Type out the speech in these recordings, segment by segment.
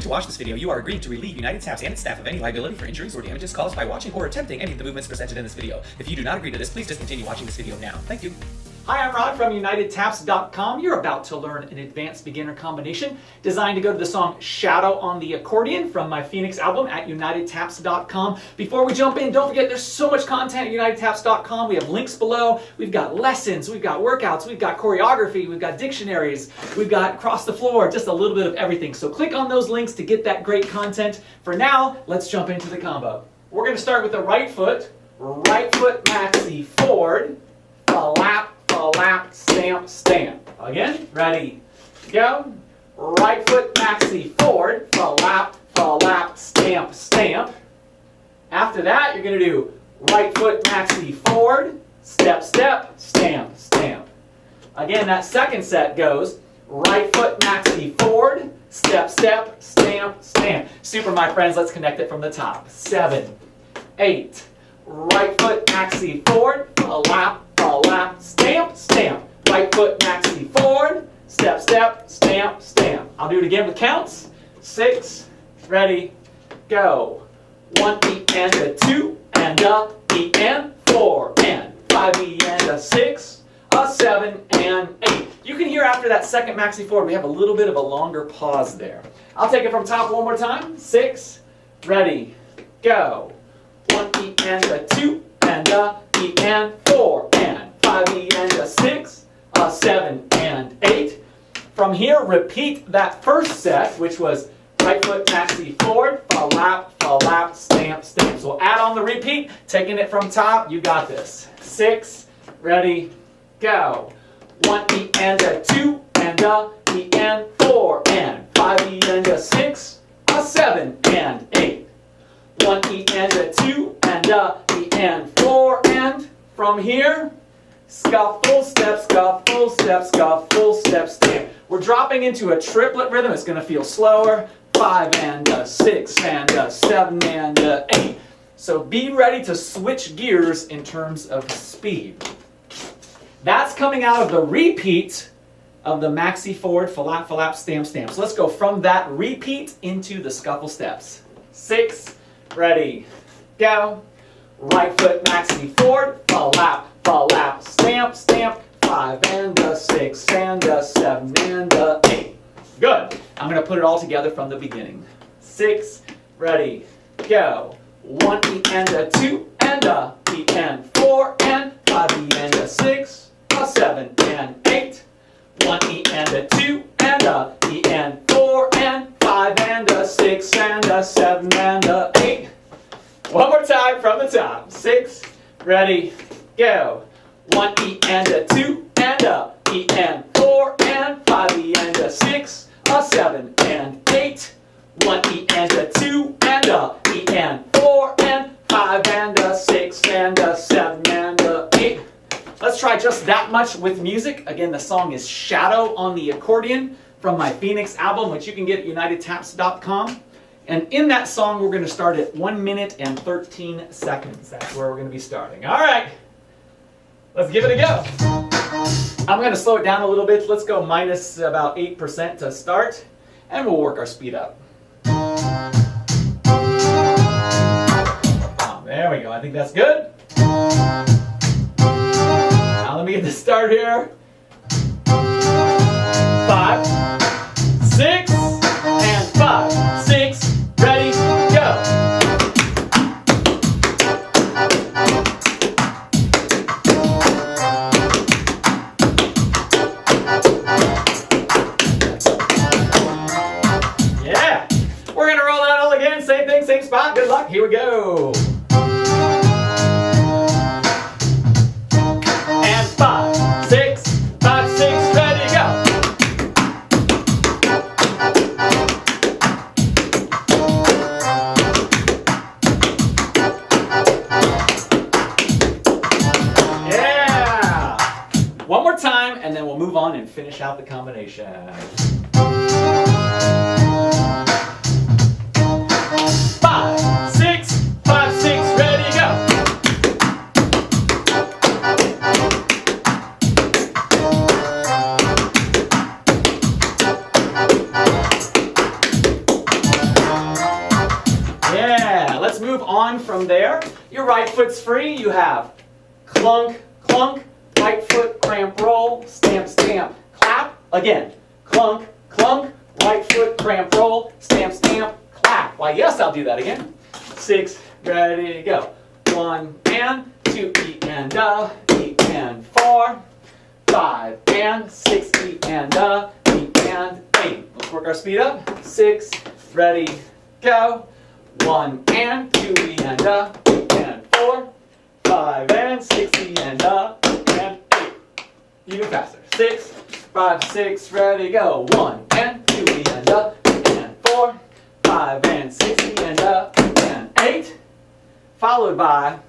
to watch this video, you are agreeing to relieve United Taps and its staff of any liability for injuries or damages caused by watching or attempting any of the movements presented in this video. If you do not agree to this, please discontinue watching this video now. Thank you. Hi, I'm Rod from UnitedTaps.com. You're about to learn an advanced beginner combination designed to go to the song Shadow on the Accordion from my Phoenix album at UnitedTaps.com. Before we jump in, don't forget there's so much content at UnitedTaps.com. We have links below. We've got lessons, we've got workouts, we've got choreography, we've got dictionaries, we've got across the floor, just a little bit of everything. So click on those links to get that great content. For now, let's jump into the combo. We're going to start with the right foot maxi forward, flap, stamp, stamp. Again, ready, go. Right foot maxi forward, flap, stamp, stamp. After that, you're going to do right foot maxi forward, step, step, stamp, stamp. Again, that second set goes right foot maxi forward, step, step, stamp, stamp. Super, my friends, let's connect it from the top. 7, 8. Right foot maxi forward, flap, stamp, stamp. Right foot maxi forward, step, step, stamp, stamp. I'll do it again with counts. 6, ready, go. 1 E and a 2 and a E and 4 and 5 E and a 6, a 7 and 8. You can hear after that second maxi forward we have a little bit of a longer pause there. I'll take it from top one more time. 6, ready, go. 1 E and a 2 and a E and 4 and 5 E and a 6, a 7 and 8. From here, repeat that first set, which was right foot maxi forward, flap, stamp, stamp. So add on the repeat, taking it from top, you got this. 6, ready, go. 1 E and a 2 and a E and 4 and 5 E and a 6, a 7 and 8. 1 E and a 2 and a E and 4 and from here, scuffle, step, stamp. We're dropping into a triplet rhythm. It's going to feel slower. 5 and a 6 and a 7 and a 8. So be ready to switch gears in terms of speed. That's coming out of the repeat of the maxi forward, flap, stamp, stamp. So let's go from that repeat into the scuffle steps. 6, ready, go. Right foot maxi forward, flap, stamp, stamp. 5 and a 6 and a 7 and a 8. Good. I'm going to put it all together from the beginning. 6, ready, go. 1 E and a 2 and a E and 4 and 5 E and a 6, a 7 and 8. 1 E and a 2 and a E and 4 and 5 and a 6 and a 7 and a 8. One more time from the top. 6, ready, go. 1 E and a 2 and a E and 4 and 5 E and a 6, a 7 and 8. 1 E and a 2 and a E and 4 and 5 and a 6 and a 7 and a 8. Let's try just that much with music. Again, the song is Shadow on the Accordion from my Phoenix album, which you can get at UnitedTaps.com. And in that song, we're going to start at 1 minute and 13 seconds. That's where we're going to be starting. All right, let's give it a go. I'm going to slow it down a little bit. Let's go minus about 8% to start, and we'll work our speed up. Oh, there we go. I think that's good. Now let me get the start here. 5, 6, and 5, 6, ready, go. Yeah, we're gonna roll that all again. Same thing, same spot. Good luck. Here we go. And 5, 6, 5, 6, ready, go. Yeah. One more time, and then we'll move on and finish out the combination. 5, 6, 5, 6, ready, go. right foot's free, you have clunk, clunk, right foot, cramp, roll, stamp, stamp, clap. Again, clunk, clunk, right foot, cramp, roll, stamp, stamp, clap. Why, yes, I'll do that again. 6, ready, go. 1 and 2, E and E and 4, 5 and 6, E and E and 8. Let's work our speed up. 6, ready, go. 1 and 2, E and 4, 5 and 6, E and 8. Even faster. 6, 5, 6, ready, go. 1 and 2, E and 4, 5 and 6, E and 8. Followed by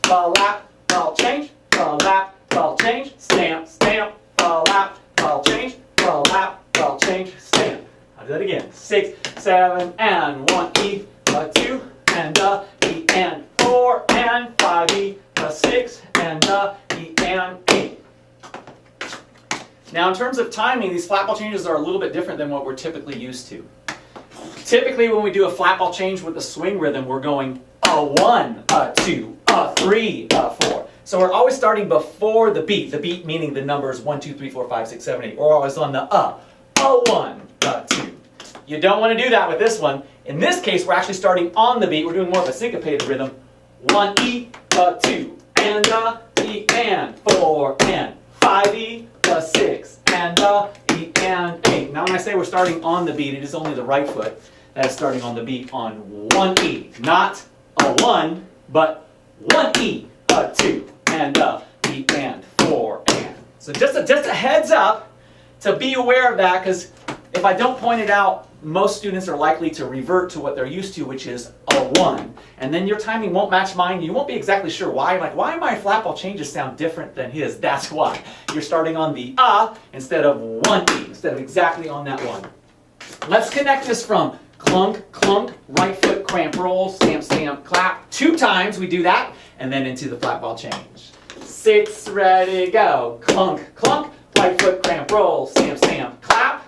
fall lap, fall change, fall lap, fall change, stamp, stamp, fall lap, fall change, fall lap, fall change, stamp. I'll do that again. 6, 7, and 1, E, a 2, and E, and 4, and 5, E, a 6, and E, and 8. Now in terms of timing, these flat ball changes are a little bit different than what we're typically used to. Typically when we do a flat ball change with a swing rhythm, we're going a 1, a 2, a 3, a 4. So we're always starting before the beat meaning the numbers 1, 2, 3, 4, 5, 6, 7, 8. We're always on the a 1, a 2. You don't want to do that with this one. In this case, we're actually starting on the beat. We're doing more of a syncopated rhythm. 1 E, a 2, and E, and 4, and 5 E, a 6, and E, and 8. Now when I say we're starting on the beat, it is only the right foot that is starting on the beat on 1 E. Not a 1, but 1 E, a 2, and E, and 4, and. So just a heads up to be aware of that, because if I don't point it out, most students are likely to revert to what they're used to, which is a 1. And then your timing won't match mine. You won't be exactly sure why. Like, why my flat ball changes sound different than his? That's why. You're starting on the instead of 1 E, instead of exactly on that 1. Let's connect this from clunk, clunk, right foot, cramp, roll, stamp, stamp, clap. 2 times we do that, and then into the flat ball change. 6, ready, go. Clunk, clunk, right foot, cramp, roll, stamp, stamp, clap.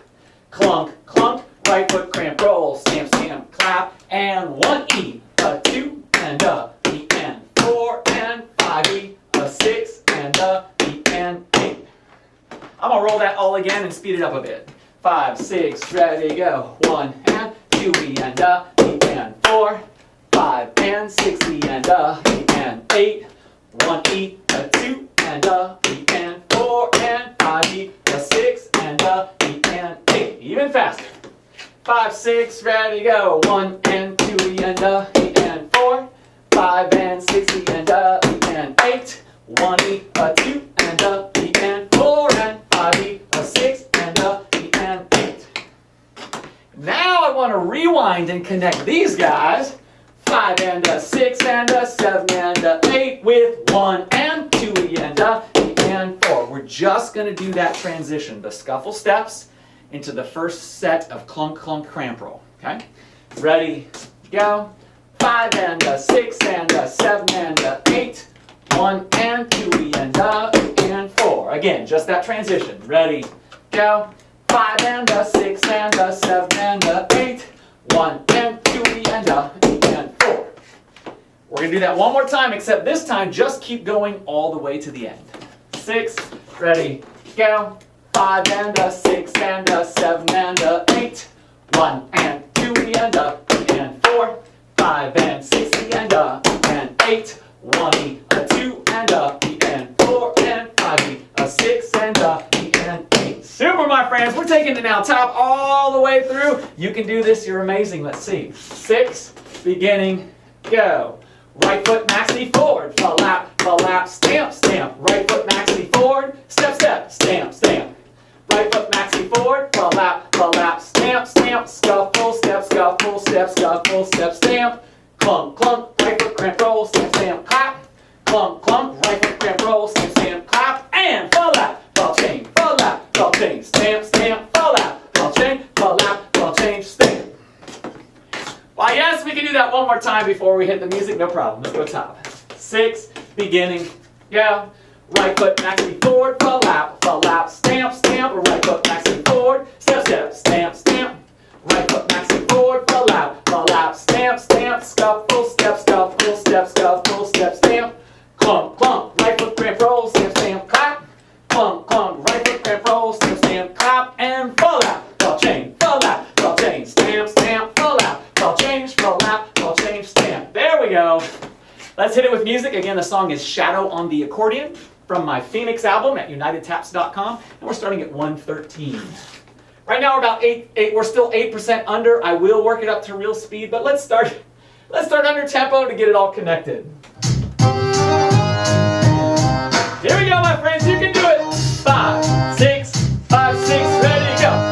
Clunk, clunk, right foot, cramp, roll, stamp, stamp, clap. And 1 E, a 2, and E, and 4, and 5 E, a 6, and E, and 8. I'm going to roll that all again and speed it up a bit. 5, 6, ready, go. 1 and 2 E and E and 4, 5 and 6 E and E and 8, 1 E, a 2 and E and 4 and 5 E, a 6 and E and 8. Even faster. 5, 6, ready, go. 1 and 2 E and E and 4, 5 and 6 E and E and 8, 1 E, a 2 and E and 4 and 5 E, a 6 and E and 8. Now I want to rewind and connect these guys. 5 and a 6 and a 7 and a 8 with 1 and 2 E and 4. We're just going to do that transition, the scuffle steps into the first set of clunk, clunk, cramp roll. Okay? Ready, go. 5 and a 6 and a 7 and a 8. 1 and 2 E and 4. Again, just that transition. Ready, go. 5 and a 6 and a 7 and a 8. 1 and 2 E and 4. We're going to do that one more time, except this time just keep going all the way to the end. 6, ready, go. 5 and a 6 and a 7 and a 8. 1 and 2 E and 4. 5 and 6 E and 8. 1 E, a 2 and E and 4 and 5 E, a 6 and E and 8. Super, my friends. We're taking it now top all the way through. You can do this. You're amazing. Let's see. 6, beginning, go. Right foot maxi forward, fall lap, stamp, stamp. Right foot maxi forward, step, step, stamp, stamp. Right foot maxi forward, fall lap, stamp, stamp. Scuffle, step, scuffle, step, scuffle, step, stamp. Clunk, clunk, right foot cramp roll, stamp, stamp, clap. Clunk, clunk, right foot cramp roll, stamp, stamp, clap. And fall lap, ball change, stamp, stamp, fall lap, ball change, stamp. Why, yes, we can do that one more time before we hit the music, no problem. Let's go top. 6, beginning, go. Right foot maxi forward, fall lap, stamp, stamp. Right foot maxi forward, step, step, stamp, stamp. Right foot maxi forward, fall lap, stamp, stamp. Scuffle, step, scuffle, step, scuffle, step, Let's hit it with music. Again, the song is Shadow on the Accordion from my Phoenix album at UnitedTaps.com, and we're starting at 113. Right now we're about we're still 8% under. I will work it up to real speed, but let's start under tempo to get it all connected. Here we go, my friends. You can do it. 5, 6, 5, 6, ready, go.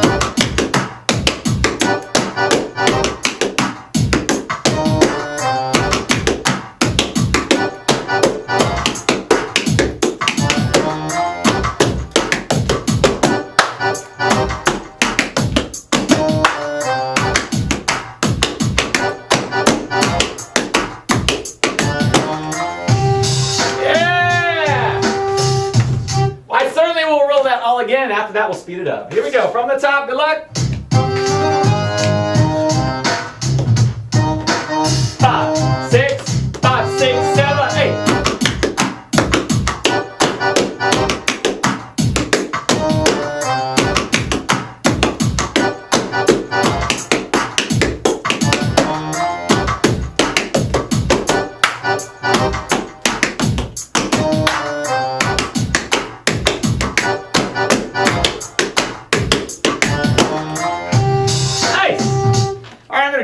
Again, after that we'll speed it up. Here we go, from the top, good luck. 5, 6, 5, 6, 7, 8.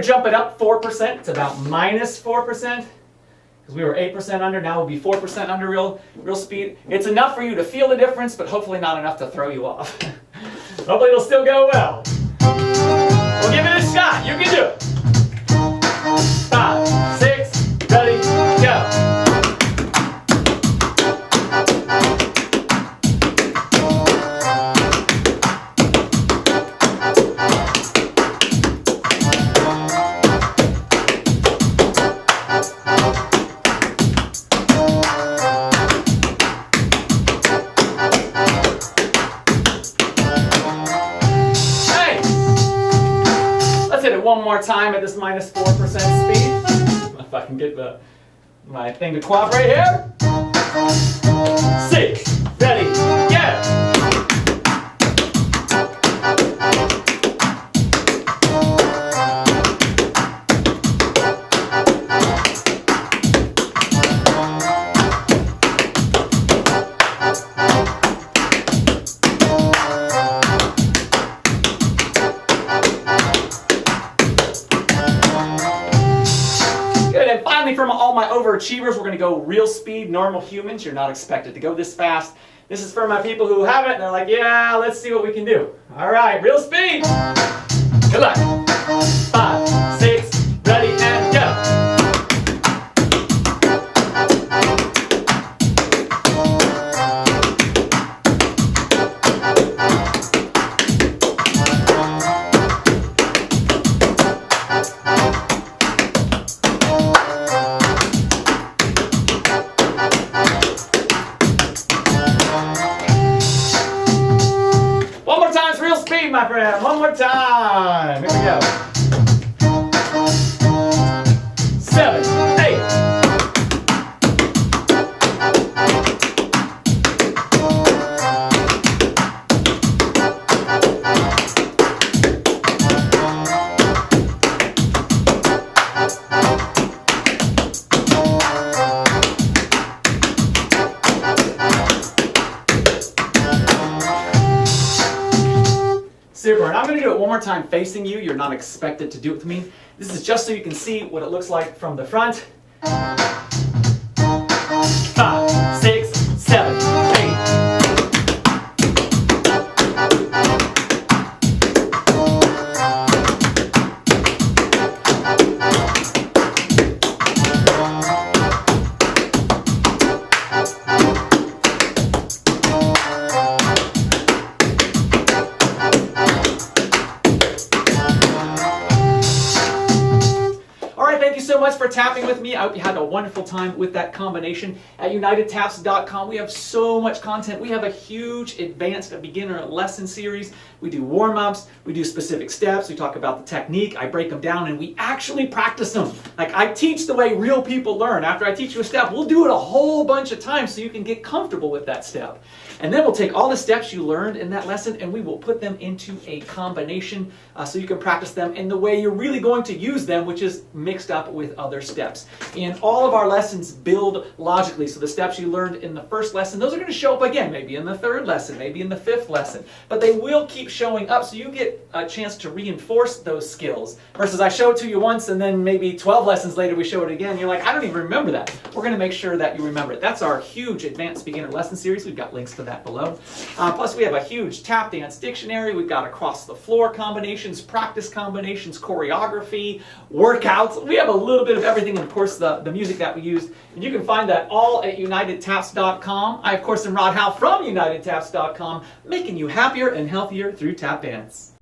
Jump it up 4%. It's about minus 4% because we were 8% under. Now we'll be 4% under real speed. It's enough for you to feel the difference, but hopefully not enough to throw you off. Hopefully it'll still go well. We'll give it a shot. You can do it. 5, 6, ready, go. One more time at this minus 4% speed. If I can get my thing to cooperate here. 6, ready, go! From all my overachievers, we're going to go real speed. Normal humans, you're not expected to go this fast. This is for my people who haven't, and they're like, yeah, let's see what we can do. All right, real speed. Good luck. 5, 6, ready, and go. My friend, one more time. Here we go. 7, 8. Super, and I'm going to do it one more time facing you. You're not expected to do it with me. This is just so you can see what it looks like from the front. 5, 6, 7, 8. So much for tapping with me. I hope you had a wonderful time with that combination. At UnitedTaps.com, we have so much content. We have a huge advanced beginner lesson series. We do warm-ups, we do specific steps, we talk about the technique, I break them down, and we actually practice them. Like I teach the way real people learn. After I teach you a step, we'll do it a whole bunch of times so you can get comfortable with that step. And then we'll take all the steps you learned in that lesson and we will put them into a combination so you can practice them in the way you're really going to use them, which is mixed up with other steps. And all of our lessons build logically. So the steps you learned in the first lesson, those are going to show up again, maybe in the third lesson, maybe in the fifth lesson. But they will keep showing up, so you get a chance to reinforce those skills. Versus I show it to you once and then maybe 12 lessons later we show it again. You're like, I don't even remember that. We're going to make sure that you remember it. That's our huge Advanced Beginner lesson series. We've got links to that below. Plus we have a huge tap dance dictionary. We've got across the floor combinations, practice combinations, choreography, workouts. We have a little bit of everything, and of course the music that we use. And you can find that all at UnitedTaps.com. I, of course, am Rod Howell from UnitedTaps.com, making you happier and healthier through tap dance.